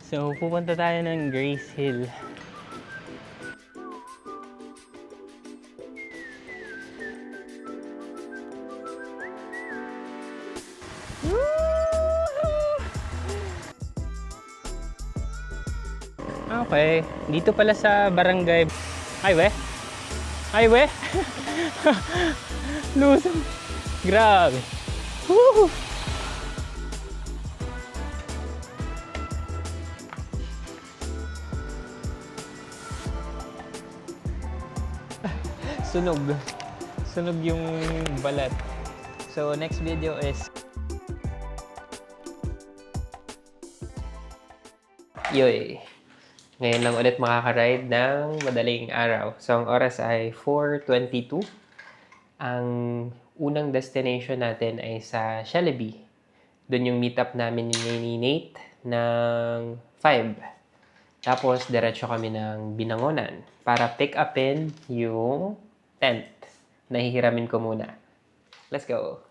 So, pupunta tayo ng Grace Hill. Okay, dito pala sa barangay. Ay, we? Ay, we? Lusong. Grabe. Woo! Sunog. Sunog yung balat. So, next video is yoy. Ngayon lang ulit makaka-ride ng madaling araw. So, ang oras ay 4:22. Ang unang destination natin ay sa Shalaby. Doon yung meetup namin ni Nate ng 5. Tapos, diretso kami ng Binangonan para pick upin yung tent. Nahihiramin ko muna. Let's go!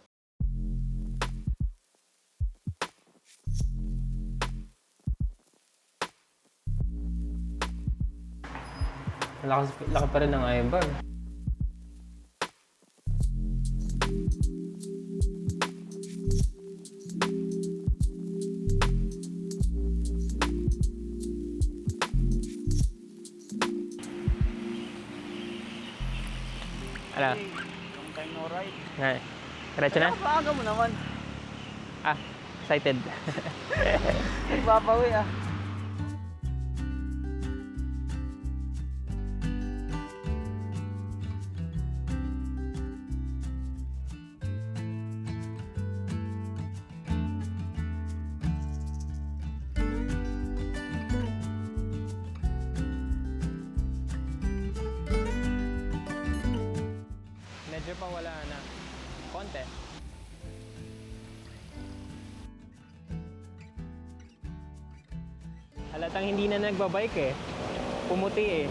Laki pa rin ng iron bag. Ano? Long time no ride. Nga. Diretso na? Napaaga mo naman. Ah, excited. Nagpapawi ah. Medyo pa wala na. Konti. Halatang hindi na nagbabike eh. Pumuti eh.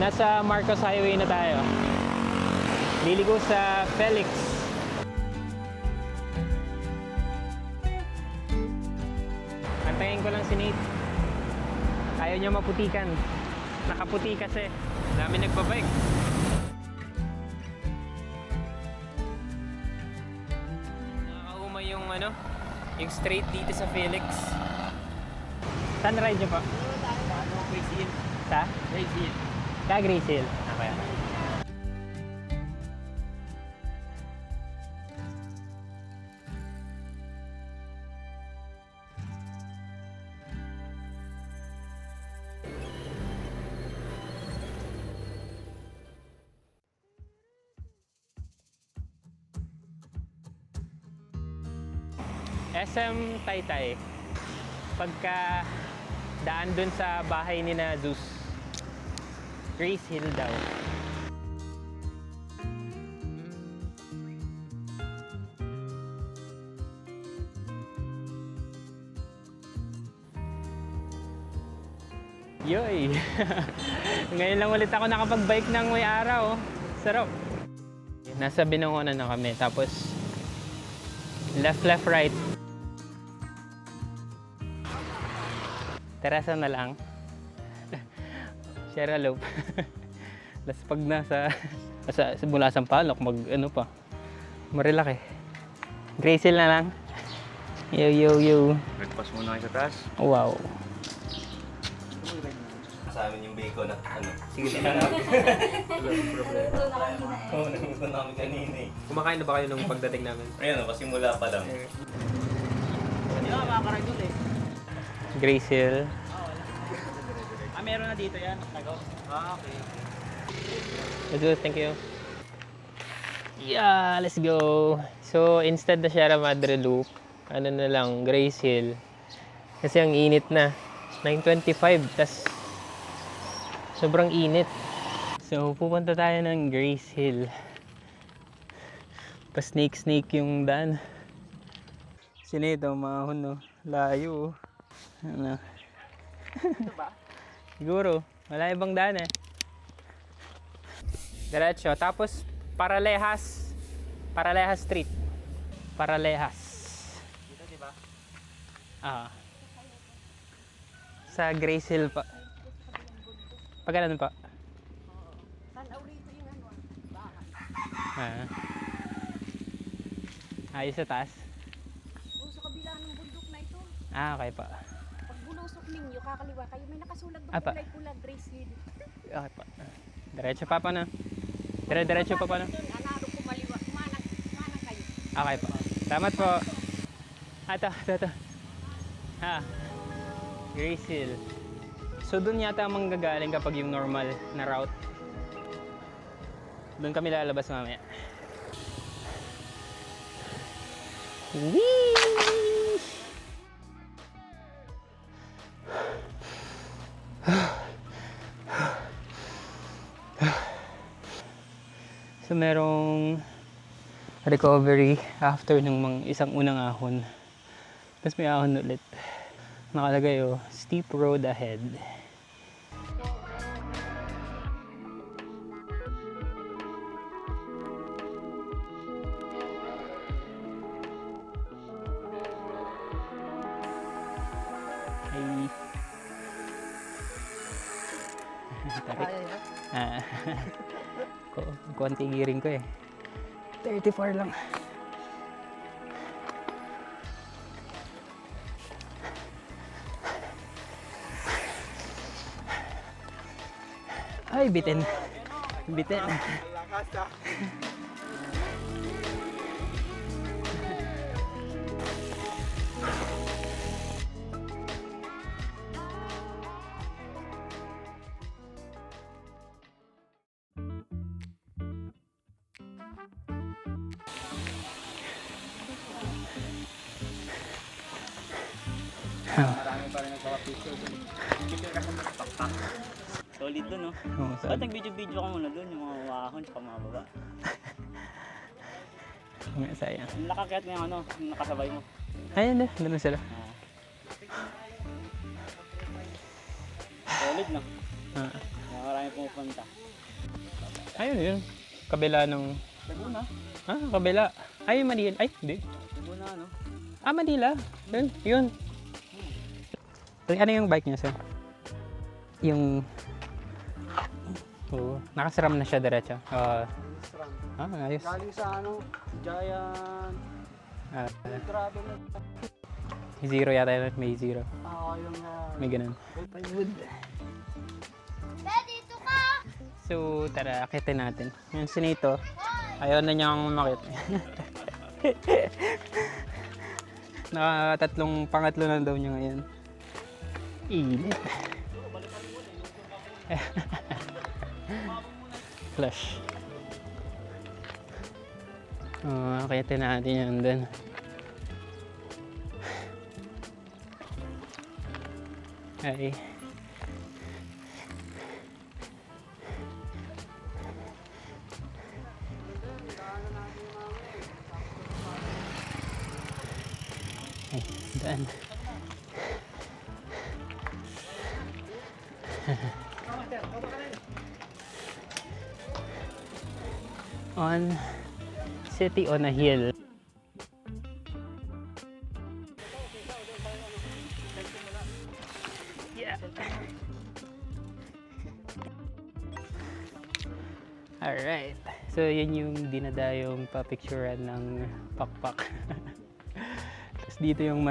Nasa Marcos Highway na tayo. Liligo sa Felix. Antayin ko lang si Nate. Ayaw niya maputikan. Nakaputi kasi. Dami nagbabike. Nakakauma yung yung straight dito sa Felix. Saan ride niyo pa? Grace Hill. Sa? Grace Hill. Sa Grace Hill. Okay. SM Taytay. Pagka daan dun sa bahay ni na Zeus. Grace Hill daw. Yoy! Ngayon lang ulit ako nakapag-bike ng may araw. Sarap. Nasa Binangonan na kami. Tapos left, right. Teresa na lang. Share a loop. Tapos pag mula Sampaloc, pa. Marilaki. Grace Hill na lang. Yo. Breakfast muna kayo sa taas. Wow. Sa amin yung bacon na Sige na. na. Oo, nagusto namin kanina eh. Kumakain na ba kayo nung pagdating namin? Ayun, pasimula pa lang. Hindi ka makakarag doon eh. Grace Hill. Meron na dito yan. Tagaw. Okay. Let's go, thank you. Yeah, let's go. So, instead na Sierra Madre Loop, na lang, Grace Hill. Kasi ang init na. 9:25, tas sobrang init. So, pupunta tayo ng Grace Hill. Pa-snake yung daan. Sinito, mahon no. Layo. Ano? Ito ba? Siguro. Wala ibang daan eh. Diretso. Tapos, Paralehas. Paralehas Street. Paralehas. Dito, di ba? Sa Grace Hill pa. Pagkalan pa? Tanaw rito yung ano, Ah. Ayos sa taas. o sa kabila ng bundok na ito. Okay pa. Pag bulusok ninyo, kakaliwa kayo, may nakasulag doon Apa. kulay-pula, Grace Hill. Okay pa. Diretso pa na. Diretso pa na. Doon, anaro kumaliwa, manang kayo. Okay po. Salamat po. Ito. Grace Hill. So, doon yata manggagaling kapag yung normal na route. Doon kami lalabas mamaya. Whee! So, merong recovery after ng isang unang ahon. Tapos may ahon ulit. Nakalagay steep road ahead. Ay. Tarik. Konti giring ko eh. 34 lang. Ay, bitin. Bitin. Marami pa rin nagpapapicture dun. Picture kasi magpakpak. Solid dun, no? Oo, Ba't nag-video-video ka muna dun? Yung mga wakahon tsaka mga baba. Nga, sayang. Yung nakakit na yung ano, yung nakasabay mo. Ayun na, doon sila. Solid, no? Ah. Kaya marami pumupunta. Ayun yun. Kabila ng... Laguna. Kabila. Ay, Manila. Ay, hindi. Laguna, no? Manila. Yun. Ano yung bike niya, sir? Yung... nakasiram na siya diretso. Ayos. Galing sa ano, Giant. Grabe na. Zero yata yun. May zero. Yung May ganun. Dito ka! So, tara, akitin natin. Yung sinito, ayaw na niyang makit. Pangatlo na daw niya ngayon. Init. Flash. Akitin natin yan dun. Ay. Daan. On city on a hill. Yeah. Alright. So, yun yung dinadayong papicturean ng pakpak. Tapos dito yung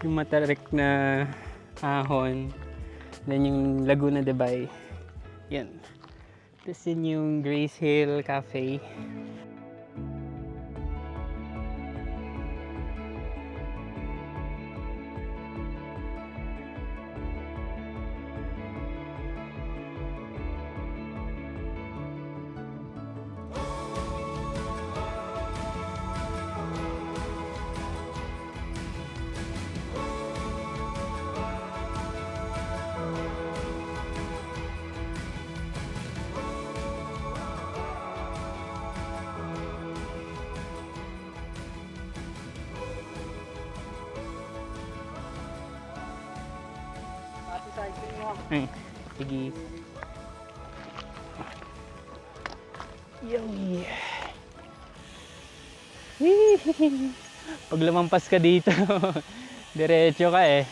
matarik na ahon. Then yung Laguna de Bay. Yan. Tapos yun yung Grace Hill Cafe. Ay, sige. Yummy. Pag lumampas ka dito, diretso ka eh.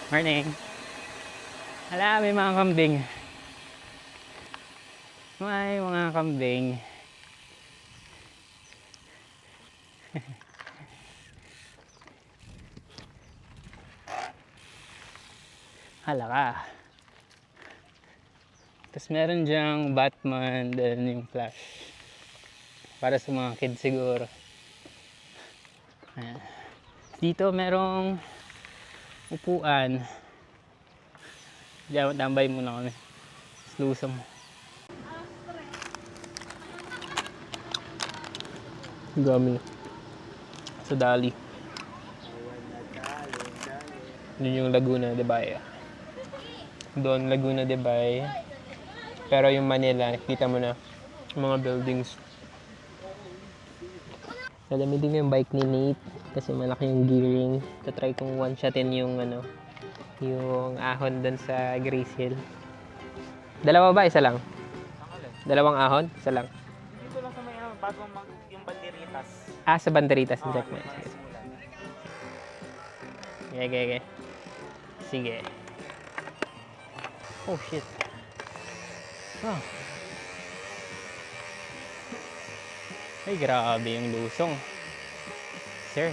Morning. Hala, may mga kambing. May mga kambing. Hala ka. Tapos meron dyang Batman, then yung Flash. Para sa mga kids siguro. Ayan. Dito merong upuan. Diyan, tambay muna kami. Lusong. Dami. Sa Dali. Yun yung Laguna de Bay. Doon Laguna de Bay. Pero yung Manila, nakita mo na mga buildings. Nalamitin yung bike ni Nate kasi malaki yung gearing. Tatry kong one-shotin yung yung ahon doon sa Grace Hill. Dalawa ba? Isa lang? Dalawang ahon? Isa lang. Dito lang sa may bago yung banderitas. Ah, sa banderitas yung checkpoint. Sige. Sige. Sige. Oh shit. Oh. Ay, grabe yung lusong. Sir.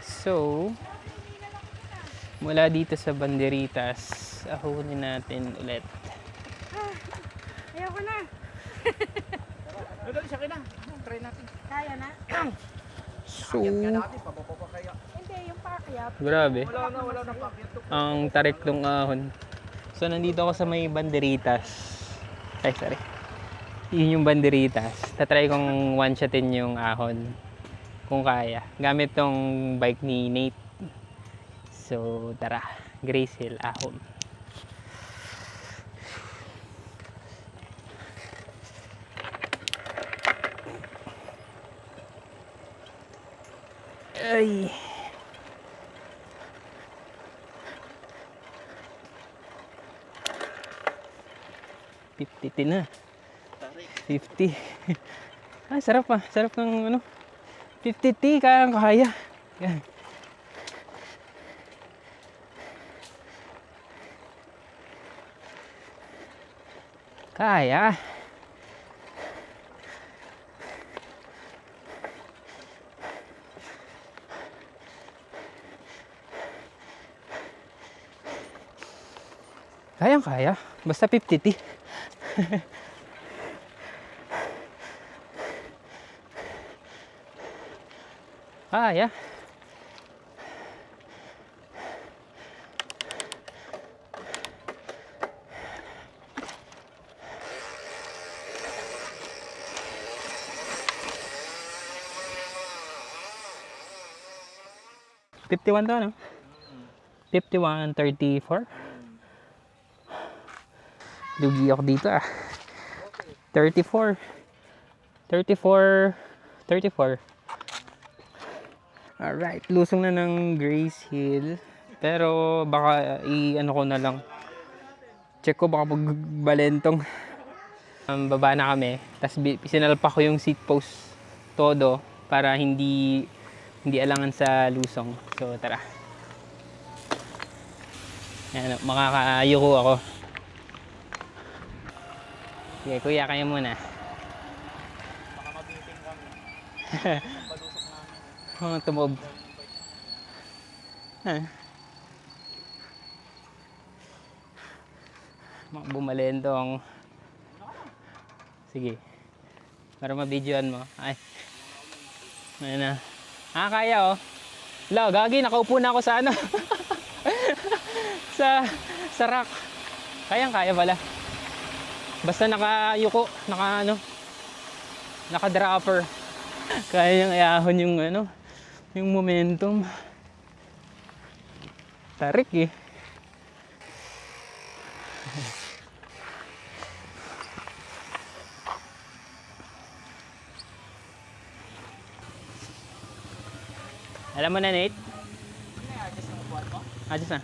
So, mula dito sa banderitas, ahonin natin ulit. Ayoko na. Dali, siya na. Try natin. Kaya na? So, Hindi, yung paakyat. grabe. Wala na pakyat to. Ang tarik ng ahon. So, nandito ako sa may banderitas. Ay, sorry. Yun yung banderitas. Tatry kong one-shotin yung ahon. Kung kaya. Gamit tong bike ni Nate. So, tara. Grace Hill, ahon. Ay. $50 na. 50. Ah, sarap ah. Sarap ng 50T, kaya. Yan. Kaya. Kaya. Basta 50T. Kaya. $51 to, no? 51.34. Lugi ako dito ah. 34. Alright, lusong na ng Grace Hill. Pero baka i-ano ko na lang. Check ko baka pagbalentong. Baba na kami. Tapos sinalpa ko yung seat post todo para hindi alangan sa lusong. So tara. Ayan, makakayuko ako. Sige, kuya, kayo muna. Baka mabiting kami. Palusok namin. Oh, tumob. Bumalentong. Sige. Para ma-videoan mo. Ay. Ayan na. Ah, kaya oh. Wala, gagi, nakaupo na ako sa ano. sa rack. Kaya pala. Basta nakayuko, naka-dropper. Kaya niyang iahon yung yung momentum. Tarik eh. Alam mo na, Nate? Ano yung adjust ng upuan mo? Adjust na.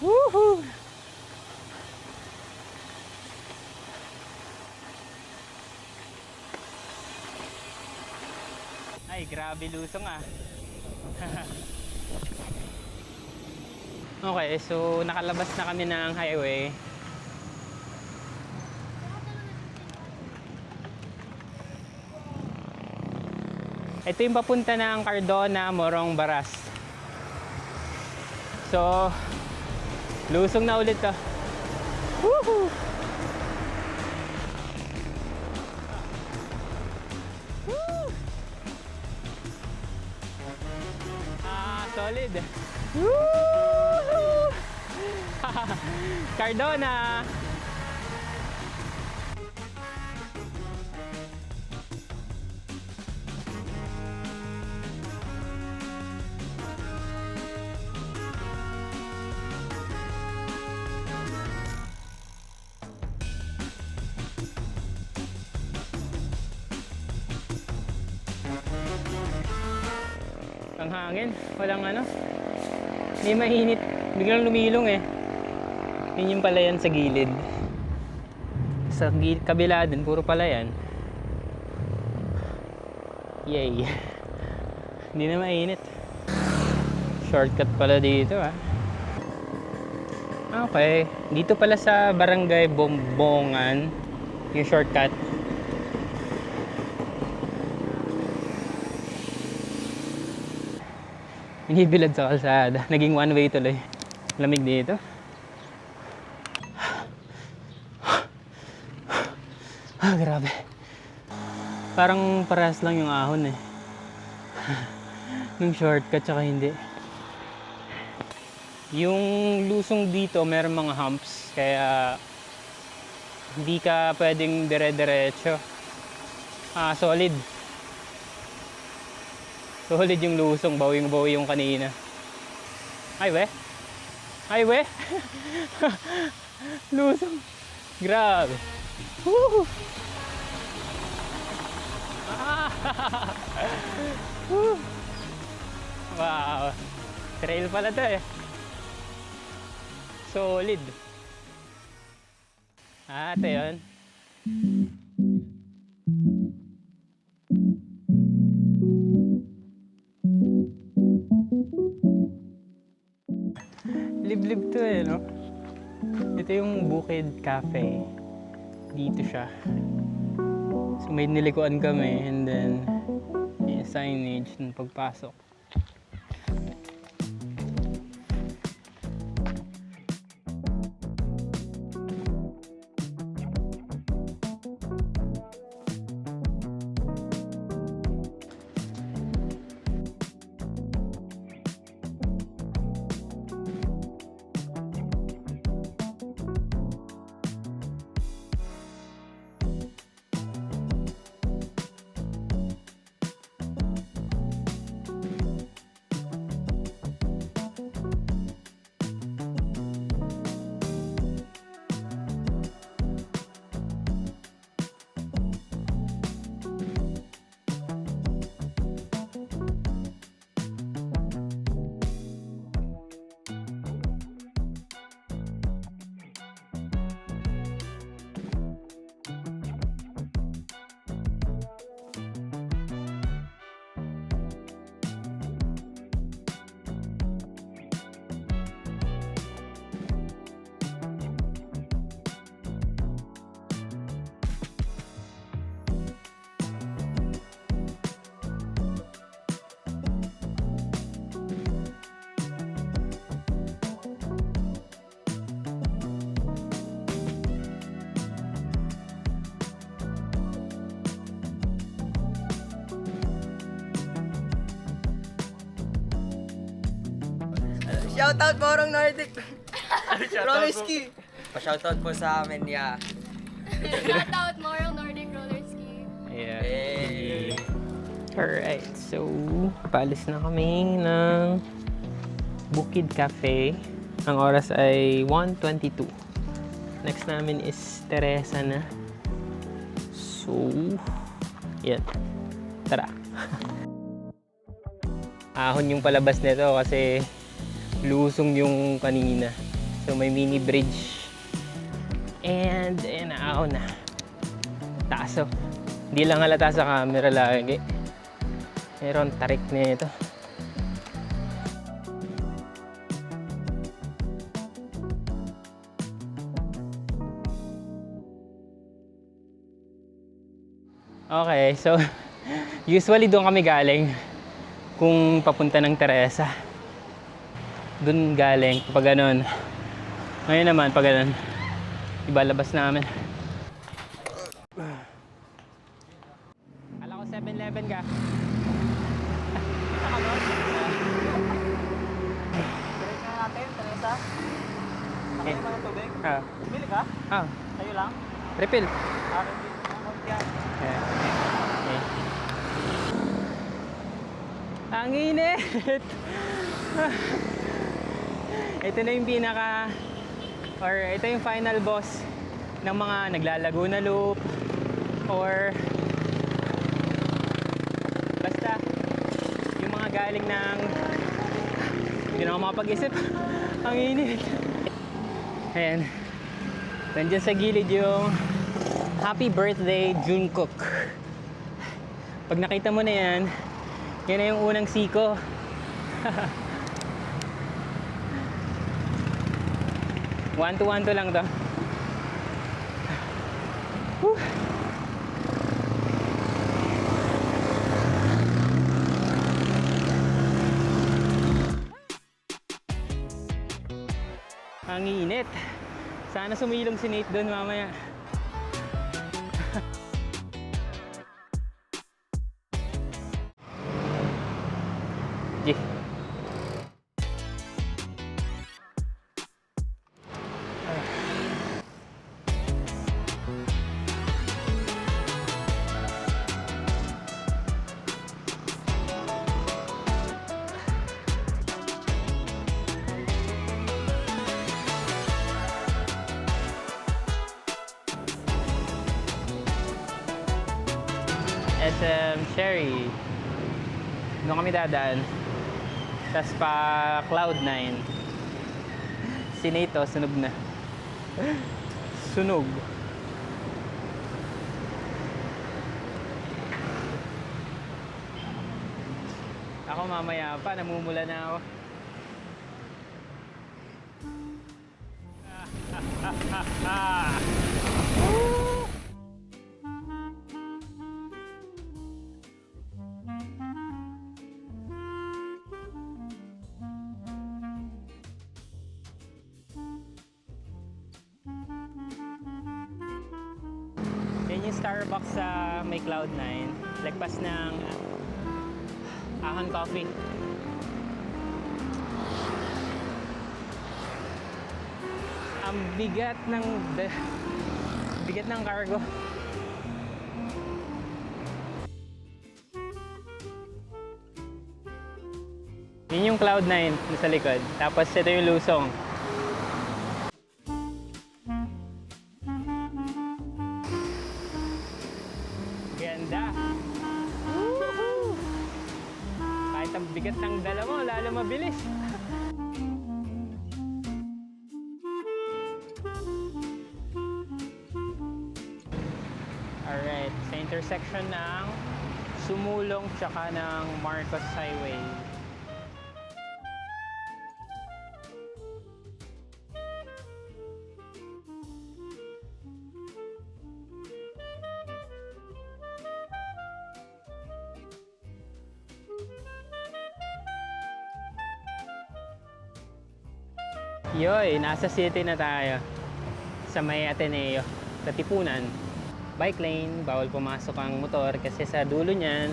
Woohoo! Ay, grabe lusong ah. Okay, so nakalabas na kami ng highway. Ito yung papunta ng Cardona, Morong Baras. So, lusong na ulit to. Woohoo! Woo! Solid. Woo! Cardona! Ang hangin, walang ano. Hindi mainit, biglang lumilong eh. Yun yung palayan sa gilid. Sa kabila din, puro palayan. Yay. Hindi na mainit. Shortcut pala dito ah. Okay, dito pala sa Barangay Bombongan yung shortcut. Binibilad sa kalsada. Naging one way tuloy. Lamig dito. Ah, grabe. Parang parehas lang yung ahon eh. Nung shortcut tsaka hindi. Yung lusong dito meron mga humps. Kaya hindi ka pwedeng dire-diretso. Solid. Solid yung lusong, bawing-bawi yung kanina. Ay we? Ay we? Lusong. Grabe. Woo! Woo! Wow. Trail pala to eh. Solid. Ito yun. Liblib to eh, no? Ito yung Bukid Cafe. Dito siya. So may nilikuan kami and then yung signage ng pagpasok. Shoutout Morong Nordic. Rollerski. Pa-shoutout po sa amin, yeah. Shoutout Morong Nordic Roller Ski. Yeah. Hey. Alright, so paalis na kami ng Bukid Cafe. Ang oras ay 1:22. Next namin is Teresa na. So, Yan. Tara. Ahon yung palabas nito kasi lusong yung kanina. So may mini bridge. And ayan na, ahon na. Taso. Hindi lang halata sa camera lagi. Meron tarik nito. Okay, so usually doon kami galing kung papunta ng Teresa. Doon galing kapag ganun. Ngayon naman pag ganun, ibalabas namin. Kala ko 7-Eleven ka. Break na natin, Teresa. Nakaya mo ng tubig? Ah, Bili ka? ah, Sa'yo lang? refill. Akin din. Yan. Okay. Ang init! Ito na yung pinaka or ito yung final boss ng mga naglalago na loop or basta yung mga galing ng hindi na ako makapag-isip. Ang init! Ayan. Nandiyan sa gilid yung Happy Birthday Jungkook. Pag nakita mo na yan, yan na yung unang siko. One to lang to. Whew. Ang init. Sana sumilong si Nate doon mamaya. G. SM Cherry. Doon kami dadaan. Tapos pa Cloud9. Si Nato, sunog na. Sunog. Ako mamaya pa, namumula na ako. Yan yung Starbucks sa may Cloud9. Lagpas ng Ahon Coffee. Ang bigat ng cargo. Yun yung Cloud9 sa likod. Tapos ito yung Lusong. Ganda. Woohoo! Kahit ang bigat ng dala mo, lalo mabilis. Alright, sa intersection ng Sumulong tsaka ng Marcos Highway. Yoy, nasa city na tayo. Sa may Ateneo, Katipunan. Bike lane, bawal pumasok ang motor kasi sa dulo niyan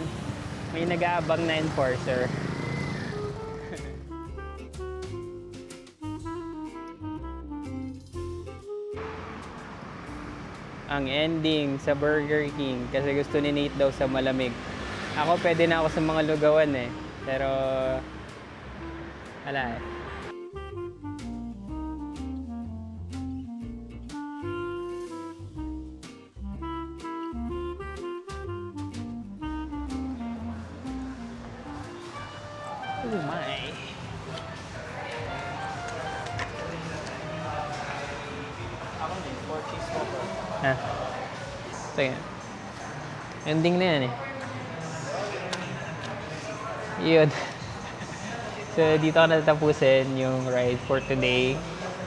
may nag-aabang na enforcer. Ang ending sa Burger King kasi gusto ni Nate daw sa malamig. Ako pwede na ako sa mga lugawan eh. Pero wala eh. Oh my. Ako na, 4 cheese waffle. Ha? Teka. Ending na yan eh. Yun. So, dito ko natatapusin yung ride for today.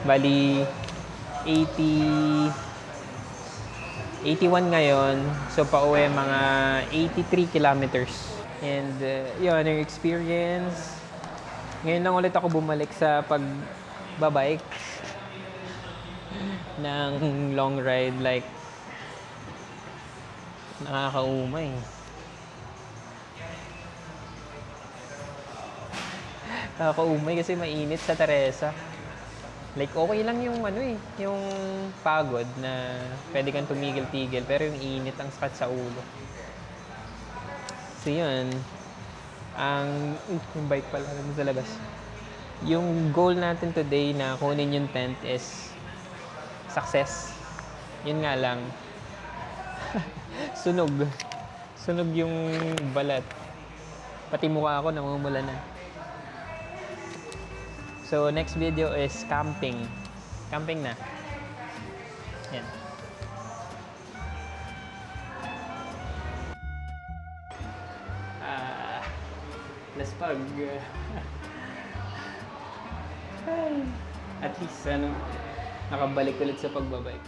Bali, 81 ngayon. So, pauwi mga 83 kilometers. And, yun, yung experience. Ngayon lang ulit ako bumalik sa pagbabike ng long ride. Like, nakakaumay. Nakakaumay kasi mainit sa Teresa. Like, okay lang yung yung pagod na pwede kang tumigil-tigil, pero yung init ang sakit sa ulo. So, yun. Yung bike pala sa labas. Yung goal natin today na kunin yung tent is success. Yun nga lang. Sunog. Sunog yung balat. Pati mukha ako namumula na. So, next video is camping. Camping na. Yan. Laspag. At least, nakabalik ulit sa pagbabike.